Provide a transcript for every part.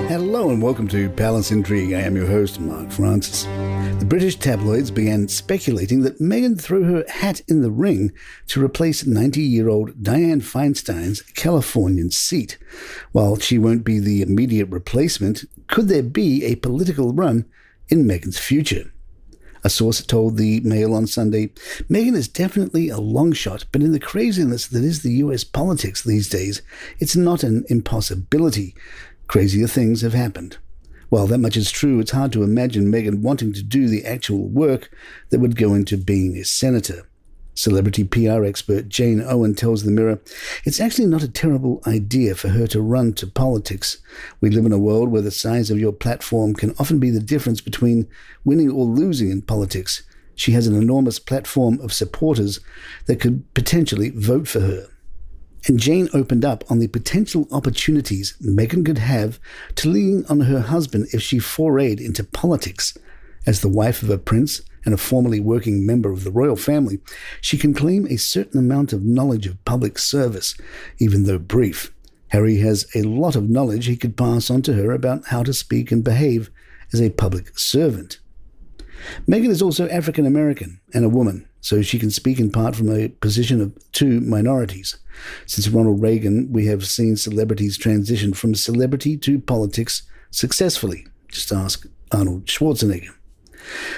Hello and welcome to Palace Intrigue. I am your host, Mark Francis. The British tabloids began speculating that Meghan threw her hat in the ring to replace 90-year-old Dianne Feinstein's Californian seat. While she won't be the immediate replacement, could there be a political run in Meghan's future? A source told the Mail on Sunday, Meghan is definitely a long shot, but in the craziness that is the US politics these days, it's not an impossibility. Crazier things have happened. While that much is true, it's hard to imagine Meghan wanting to do the actual work that would go into being a senator. Celebrity PR expert Jane Owen tells the Mirror, it's actually not a terrible idea for her to run to politics. We live in a world where the size of your platform can often be the difference between winning or losing in politics. She has an enormous platform of supporters that could potentially vote for her. And Jane opened up on the potential opportunities Meghan could have to lean on her husband if she forayed into politics. As the wife of a prince and a formerly working member of the royal family, she can claim a certain amount of knowledge of public service, even though brief. Harry has a lot of knowledge he could pass on to her about how to speak and behave as a public servant. Meghan is also African American and a woman, so she can speak in part from a position of two minorities. Since Ronald Reagan, we have seen celebrities transition from celebrity to politics successfully. Just ask Arnold Schwarzenegger.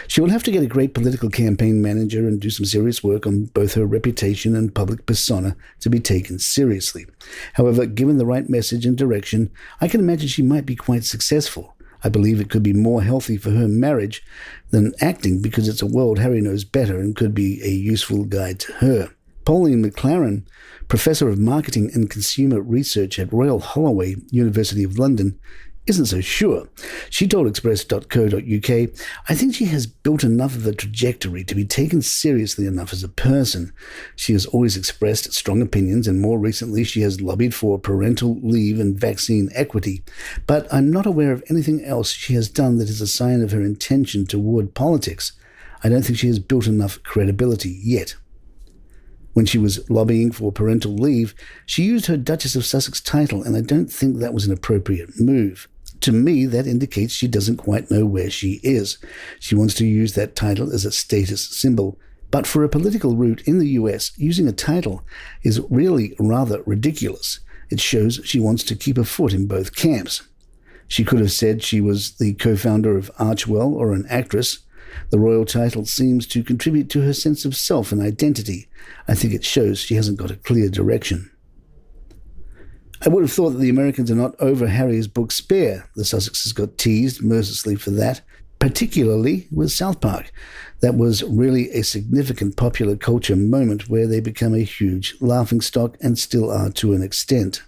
She will have to get a great political campaign manager and do some serious work on both her reputation and public persona to be taken seriously. However, given the right message and direction, I can imagine she might be quite successful. I believe it could be more healthy for her marriage than acting because it's a world Harry knows better and could be a useful guide to her. Pauline McLaren, Professor of Marketing and Consumer Research at Royal Holloway, University of London, isn't so sure. She told Express.co.uk, I think she has built enough of a trajectory to be taken seriously enough as a person. She has always expressed strong opinions, and more recently she has lobbied for parental leave and vaccine equity. But I'm not aware of anything else she has done that is a sign of her intention toward politics. I don't think she has built enough credibility yet. When she was lobbying for parental leave, she used her Duchess of Sussex title, and I don't think that was an appropriate move. To me, that indicates she doesn't quite know where she is. She wants to use that title as a status symbol. But for a political route in the US, using a title is really rather ridiculous. It shows she wants to keep a foot in both camps. She could have said she was the co-founder of Archewell or an actress. The royal title seems to contribute to her sense of self and identity. I think it shows she hasn't got a clear direction. I would have thought that the Americans are not over Harry's book Spare. The Sussexes got teased mercilessly for that, particularly with South Park. That was really a significant popular culture moment where they become a huge laughingstock and still are to an extent.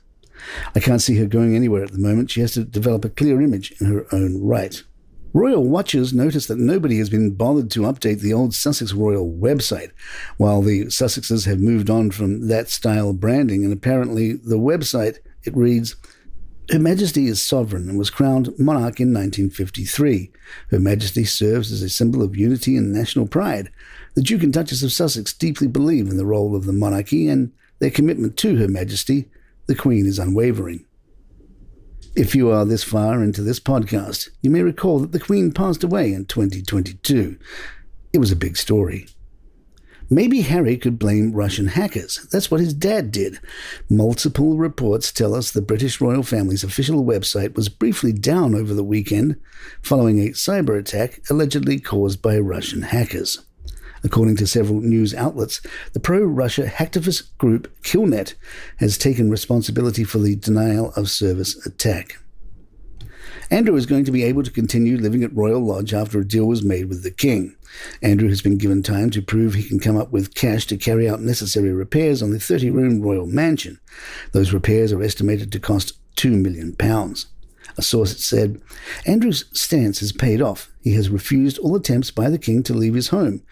I can't see her going anywhere at the moment. She has to develop a clear image in her own right. Royal watchers notice that nobody has been bothered to update the old Sussex Royal website, while the Sussexes have moved on from that style branding, and apparently the website, it reads, Her Majesty is sovereign and was crowned monarch in 1953. Her Majesty serves as a symbol of unity and national pride. The Duke and Duchess of Sussex deeply believe in the role of the monarchy, and their commitment to Her Majesty, the Queen, is unwavering. If you are this far into this podcast, you may recall that the Queen passed away in 2022. It was a big story. Maybe Harry could blame Russian hackers. That's what his dad did. Multiple reports tell us the British royal family's official website was briefly down over the weekend following a cyber attack allegedly caused by Russian hackers. According to several news outlets, the pro-Russia hacktivist group Killnet has taken responsibility for the denial of service attack. Andrew is going to be able to continue living at Royal Lodge after a deal was made with the King. Andrew has been given time to prove he can come up with cash to carry out necessary repairs on the 30-room royal mansion. Those repairs are estimated to cost £2 million. A source said, Andrew's stance has paid off. He has refused all attempts by the King to leave his home.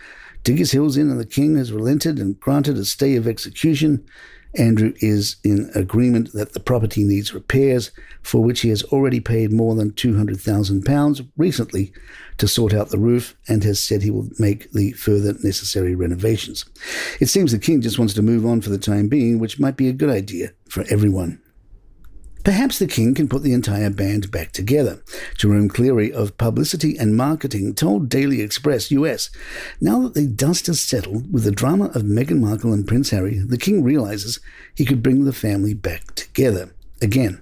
Dig his heels in and the King has relented and granted a stay of execution. Andrew is in agreement that the property needs repairs, for which he has already paid more than £200,000 recently to sort out the roof, and has said he will make the further necessary renovations. It seems the King just wants to move on for the time being, which might be a good idea, for everyone. Perhaps the king can put the entire band back together. Jerome Cleary of Publicity and Marketing told Daily Express US, now that the dust has settled with the drama of Meghan Markle and Prince Harry, the king realizes he could bring the family back together again.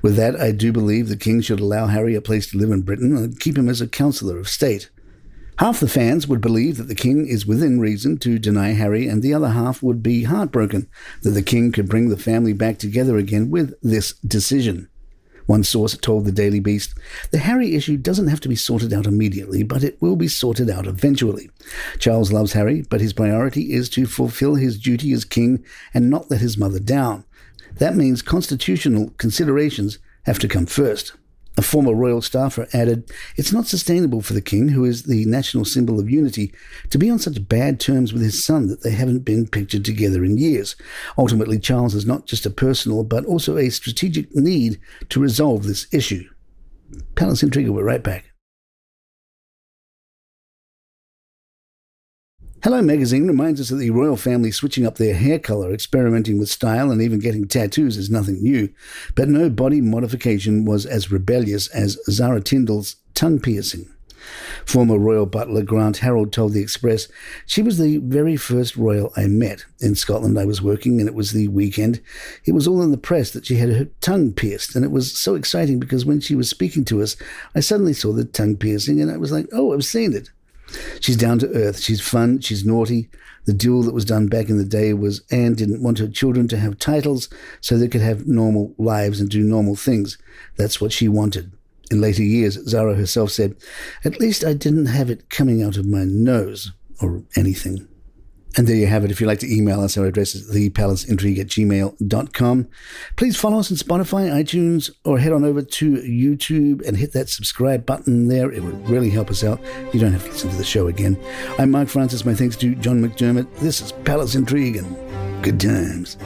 With that, I do believe the king should allow Harry a place to live in Britain and keep him as a councillor of state. Half the fans would believe that the king is within reason to deny Harry, and the other half would be heartbroken that the king could bring the family back together again with this decision. One source told the Daily Beast, the Harry issue doesn't have to be sorted out immediately, but it will be sorted out eventually. Charles loves Harry, but his priority is to fulfill his duty as king and not let his mother down. That means constitutional considerations have to come first. A former royal staffer added, it's not sustainable for the king, who is the national symbol of unity, to be on such bad terms with his son that they haven't been pictured together in years. Ultimately, Charles has not just a personal but also a strategic need to resolve this issue. Palace Intrigue, we're right back. Hello Magazine reminds us that the royal family switching up their hair colour, experimenting with style and even getting tattoos is nothing new, but no body modification was as rebellious as Zara Tindall's tongue piercing. Former royal butler Grant Harold told the Express, she was the very first royal I met. In Scotland I was working and it was the weekend. It was all in the press that she had her tongue pierced, and it was so exciting because when she was speaking to us, I suddenly saw the tongue piercing and I was like, oh, I've seen it. She's down to earth, she's fun, she's naughty. The duel that was done back in the day was Anne didn't want her children to have titles so they could have normal lives and do normal things. That's what she wanted. In later years, Zara herself said, at least I didn't have it coming out of my nose or anything. And there you have it. If you'd like to email us, our address is thepalaceintrigue@gmail.com. Please follow us on Spotify, iTunes, or head on over to YouTube and hit that subscribe button there. It would really help us out. You don't have to listen to the show again. I'm Mark Francis. My thanks to John McDermott. This is Palace Intrigue, and good times.